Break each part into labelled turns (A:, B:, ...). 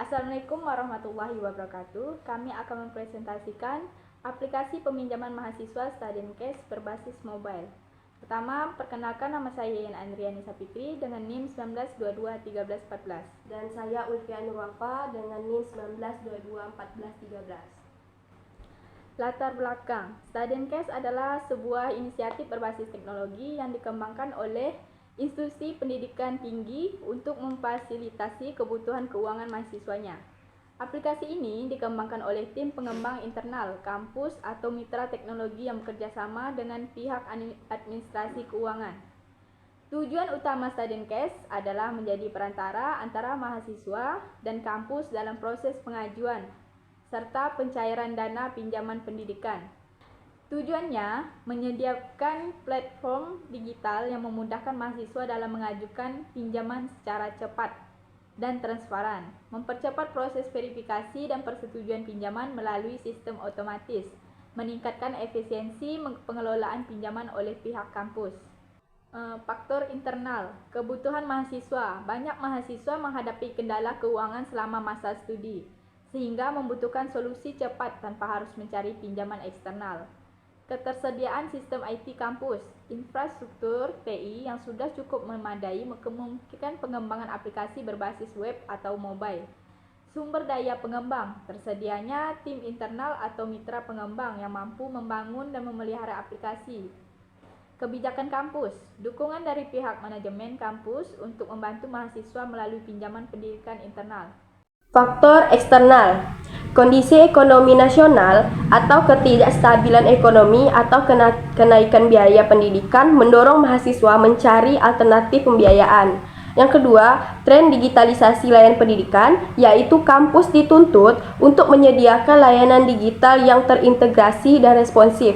A: Assalamualaikum warahmatullahi wabarakatuh. Kami akan mempresentasikan aplikasi peminjaman mahasiswa Studencast berbasis mobile. Pertama, perkenalkan, nama saya Yen Andriani Sapitri dengan NIM 19221314.
B: Dan saya Ulfia Nurwafa dengan NIM 19221413.
A: Latar belakang, Studencast adalah sebuah inisiatif berbasis teknologi yang dikembangkan oleh institusi pendidikan tinggi untuk memfasilitasi kebutuhan keuangan mahasiswanya. Aplikasi ini dikembangkan oleh tim pengembang internal kampus atau mitra teknologi yang bekerjasama dengan pihak administrasi keuangan. Tujuan utama Studencast adalah menjadi perantara antara mahasiswa dan kampus dalam proses pengajuan serta pencairan dana pinjaman pendidikan. Tujuannya menyediakan platform digital yang memudahkan mahasiswa dalam mengajukan pinjaman secara cepat dan transparan, mempercepat proses verifikasi dan persetujuan pinjaman melalui sistem otomatis, meningkatkan efisiensi pengelolaan pinjaman oleh pihak kampus. Faktor internal, kebutuhan mahasiswa. Banyak mahasiswa menghadapi kendala keuangan selama masa studi, sehingga membutuhkan solusi cepat tanpa harus mencari pinjaman eksternal. Ketersediaan sistem IT kampus, infrastruktur TI yang sudah cukup memadai memungkinkan pengembangan aplikasi berbasis web atau mobile. Sumber daya pengembang, tersedianya tim internal atau mitra pengembang yang mampu membangun dan memelihara aplikasi. Kebijakan kampus, dukungan dari pihak manajemen kampus untuk membantu mahasiswa melalui pinjaman pendidikan internal.
B: Faktor eksternal, kondisi ekonomi nasional atau ketidakstabilan ekonomi atau kenaikan biaya pendidikan mendorong mahasiswa mencari alternatif pembiayaan. Yang kedua, tren digitalisasi layanan pendidikan, yaitu kampus dituntut untuk menyediakan layanan digital yang terintegrasi dan responsif.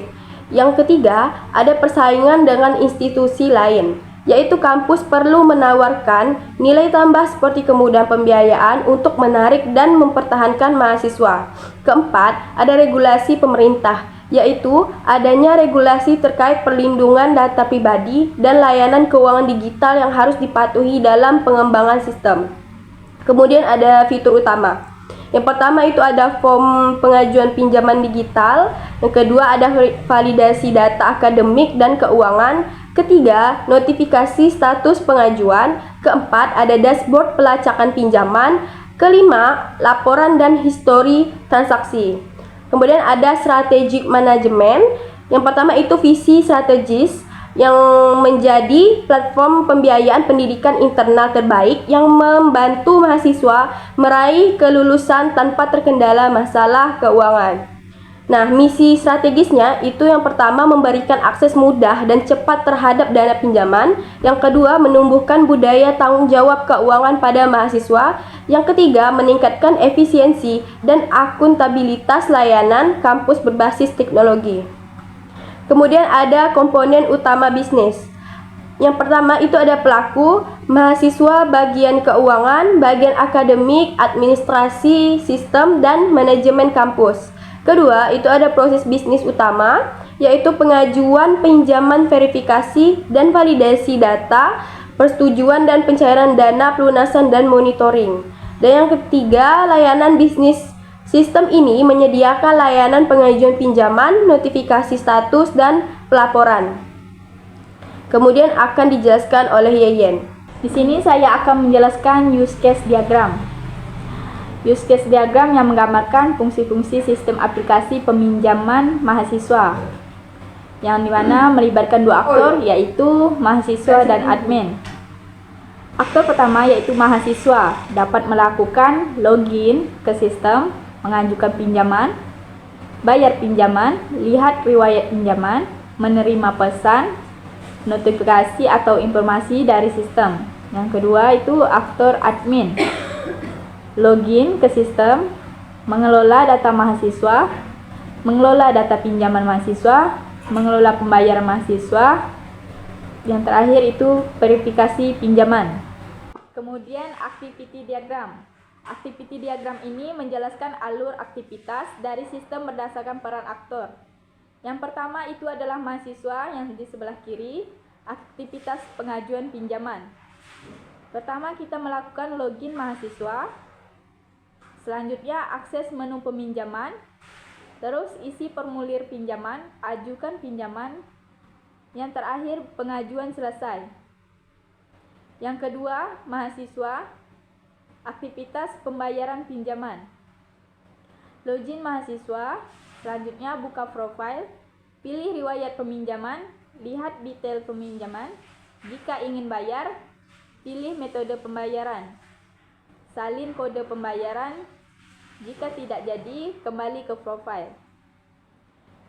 B: Yang ketiga, ada persaingan dengan institusi lain, yaitu kampus perlu menawarkan nilai tambah seperti kemudahan pembiayaan untuk menarik dan mempertahankan mahasiswa. Keempat, ada regulasi pemerintah, yaitu adanya regulasi terkait perlindungan data pribadi dan layanan keuangan digital yang harus dipatuhi dalam pengembangan sistem. Kemudian ada fitur utama. Yang pertama itu ada form pengajuan pinjaman digital. Yang kedua ada validasi data akademik dan keuangan. Ketiga, notifikasi status pengajuan. Keempat, ada dashboard pelacakan pinjaman. Kelima, laporan dan histori transaksi. Kemudian ada strategic management. Yang pertama itu visi strategis yang menjadi platform pembiayaan pendidikan internal terbaik yang membantu mahasiswa meraih kelulusan tanpa terkendala masalah keuangan. Nah, misi strategisnya itu yang pertama memberikan akses mudah dan cepat terhadap dana pinjaman. Yang kedua, menumbuhkan budaya tanggung jawab keuangan pada mahasiswa. Yang ketiga, meningkatkan efisiensi dan akuntabilitas layanan kampus berbasis teknologi. Kemudian ada komponen utama bisnis. Yang pertama itu ada pelaku, mahasiswa, bagian keuangan, bagian akademik, administrasi, sistem, dan manajemen kampus. Kedua, itu ada proses bisnis utama, yaitu pengajuan pinjaman, verifikasi, dan validasi data, persetujuan dan pencairan dana, pelunasan, dan monitoring. Dan yang ketiga, layanan bisnis. Sistem ini menyediakan layanan pengajuan pinjaman, notifikasi status, dan pelaporan. Kemudian akan dijelaskan oleh Yeyen.
A: Di sini saya akan menjelaskan use case diagram. Use case diagram yang menggambarkan fungsi-fungsi sistem aplikasi peminjaman mahasiswa, yang dimana melibatkan dua aktor, yaitu mahasiswa dan admin. Aktor pertama yaitu mahasiswa dapat melakukan login ke sistem, mengajukan pinjaman, bayar pinjaman, lihat riwayat pinjaman, menerima pesan, notifikasi atau informasi dari sistem. Yang kedua itu aktor admin, login ke sistem, mengelola data mahasiswa, mengelola data pinjaman mahasiswa, mengelola pembayaran mahasiswa. Yang terakhir itu verifikasi pinjaman. Kemudian activity diagram. Activity diagram ini menjelaskan alur aktivitas dari sistem berdasarkan peran aktor. Yang pertama itu adalah mahasiswa yang di sebelah kiri, aktivitas pengajuan pinjaman. Pertama kita melakukan login mahasiswa. Selanjutnya akses menu peminjaman, terus isi formulir pinjaman, ajukan pinjaman, yang terakhir pengajuan selesai. Yang kedua, mahasiswa, aktivitas pembayaran pinjaman. Login mahasiswa, selanjutnya buka profil, pilih riwayat peminjaman, lihat detail peminjaman. Jika ingin bayar, pilih metode pembayaran. Salin kode pembayaran. Jika tidak jadi, kembali ke profil.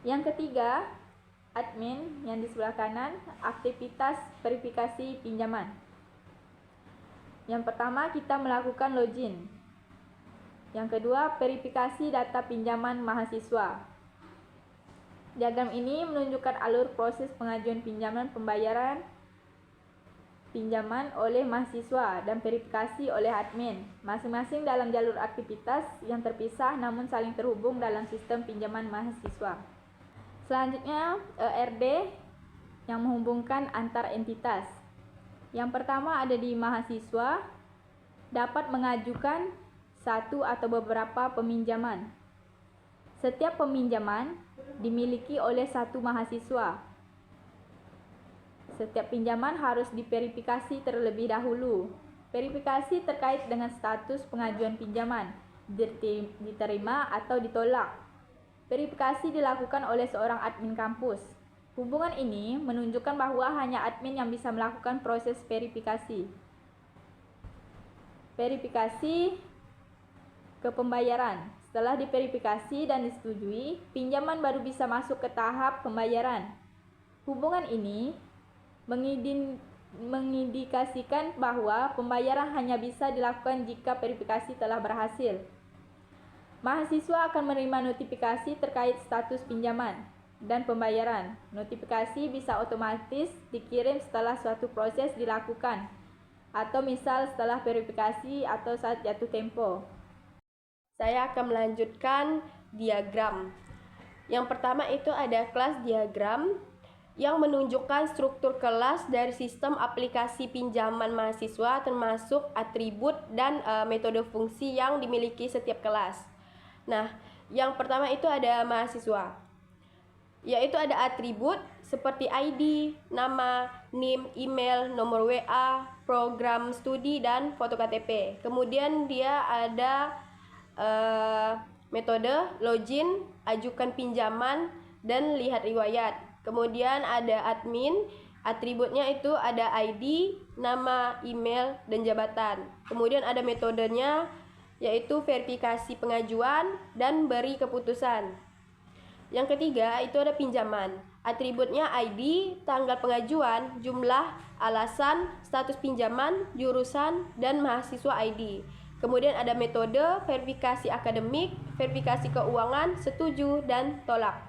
A: Yang ketiga, admin yang di sebelah kanan, aktivitas verifikasi pinjaman. Yang pertama, kita melakukan login. Yang kedua, verifikasi data pinjaman mahasiswa. Diagram ini menunjukkan alur proses pengajuan pinjaman pembayaran pinjaman oleh mahasiswa dan verifikasi oleh admin, masing-masing dalam jalur aktivitas yang terpisah namun saling terhubung dalam sistem pinjaman mahasiswa. Selanjutnya, ERD yang menghubungkan antar entitas. Yang pertama ada di mahasiswa, dapat mengajukan satu atau beberapa peminjaman. Setiap peminjaman dimiliki oleh satu mahasiswa. Setiap pinjaman harus diverifikasi terlebih dahulu. Verifikasi terkait dengan status pengajuan pinjaman, diterima atau ditolak. Verifikasi dilakukan oleh seorang admin kampus. Hubungan ini menunjukkan bahwa hanya admin yang bisa melakukan proses verifikasi. Verifikasi ke pembayaran. Setelah diverifikasi dan disetujui, pinjaman baru bisa masuk ke tahap pembayaran. Hubungan ini mengindikasikan bahwa pembayaran hanya bisa dilakukan jika verifikasi telah berhasil. Mahasiswa akan menerima notifikasi terkait status pinjaman dan pembayaran. Notifikasi bisa otomatis dikirim setelah suatu proses dilakukan, atau misal setelah verifikasi atau saat jatuh tempo.
B: Saya akan melanjutkan diagram. Yang pertama itu ada kelas diagram yang menunjukkan struktur kelas dari sistem aplikasi pinjaman mahasiswa termasuk atribut dan metode fungsi yang dimiliki setiap kelas. Nah, yang pertama itu ada mahasiswa, yaitu ada atribut seperti ID, nama, NIM, email, nomor WA, program studi, dan foto KTP. Kemudian dia ada metode login, ajukan pinjaman, dan lihat riwayat. Kemudian ada admin, atributnya itu ada ID, nama, email, dan jabatan. Kemudian ada metodenya, yaitu verifikasi pengajuan dan beri keputusan. Yang ketiga itu ada pinjaman. Atributnya ID, tanggal pengajuan, jumlah, alasan, status pinjaman, jurusan, dan mahasiswa ID. Kemudian ada metode verifikasi akademik, verifikasi keuangan, setuju, dan tolak.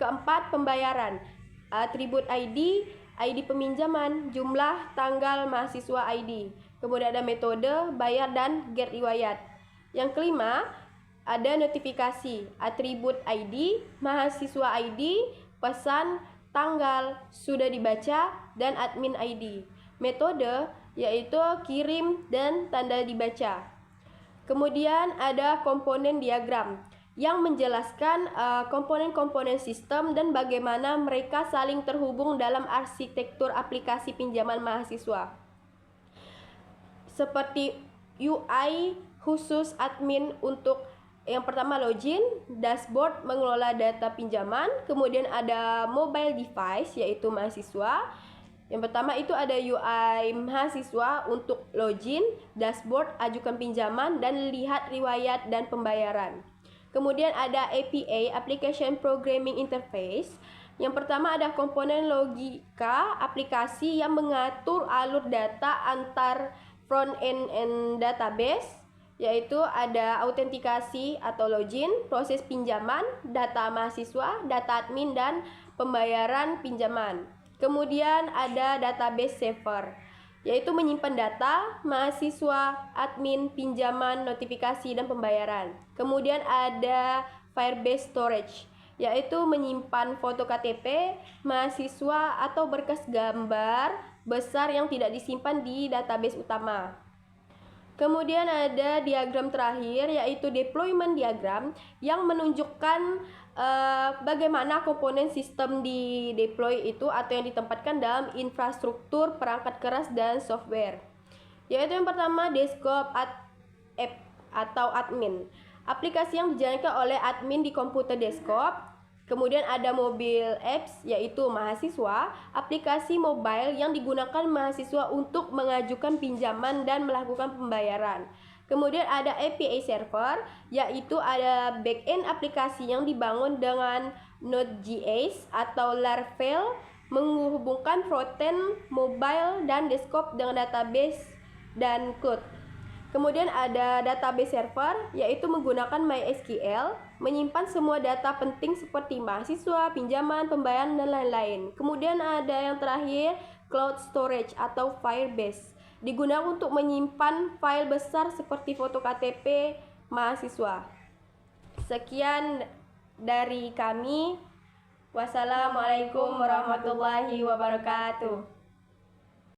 B: Keempat, pembayaran. Atribut ID, ID peminjaman, jumlah, tanggal, mahasiswa ID. Kemudian ada metode, bayar, dan get riwayat. Yang kelima, ada notifikasi. Atribut ID, mahasiswa ID, pesan, tanggal, sudah dibaca, dan admin ID. Metode yaitu kirim dan tanda dibaca. Kemudian ada komponen diagram yang menjelaskan komponen-komponen sistem dan bagaimana mereka saling terhubung dalam arsitektur aplikasi pinjaman mahasiswa. Seperti UI khusus admin untuk yang pertama login, dashboard mengelola data pinjaman, kemudian ada mobile device yaitu mahasiswa. Yang pertama itu ada UI mahasiswa untuk login, dashboard, ajukan pinjaman, dan lihat riwayat dan pembayaran. Kemudian ada APA, Application Programming Interface. Yang pertama ada komponen logika aplikasi yang mengatur alur data antar front-end and database, yaitu ada autentikasi atau login, proses pinjaman, data mahasiswa, data admin, dan pembayaran pinjaman. Kemudian ada database server, yaitu menyimpan data mahasiswa, admin, pinjaman, notifikasi, dan pembayaran. Kemudian ada Firebase Storage, yaitu menyimpan foto KTP mahasiswa atau berkas gambar besar yang tidak disimpan di database utama. Kemudian ada diagram terakhir yaitu deployment diagram yang menunjukkan bagaimana komponen sistem di deploy itu atau yang ditempatkan dalam infrastruktur perangkat keras dan software. Yaitu yang pertama desktop app atau admin. Aplikasi yang dijalankan oleh admin di komputer desktop. Kemudian ada mobile apps yaitu mahasiswa, aplikasi mobile yang digunakan mahasiswa untuk mengajukan pinjaman dan melakukan pembayaran. Kemudian ada API server yaitu ada backend aplikasi yang dibangun dengan Node.js atau Laravel menghubungkan frontend mobile dan desktop dengan database dan cloud. Kemudian ada database server yaitu menggunakan MySQL menyimpan semua data penting seperti mahasiswa, pinjaman, pembayaran dan lain-lain. Kemudian ada yang terakhir cloud storage atau Firebase digunakan untuk menyimpan file besar seperti foto KTP mahasiswa. Sekian dari kami. Wassalamualaikum warahmatullahi wabarakatuh.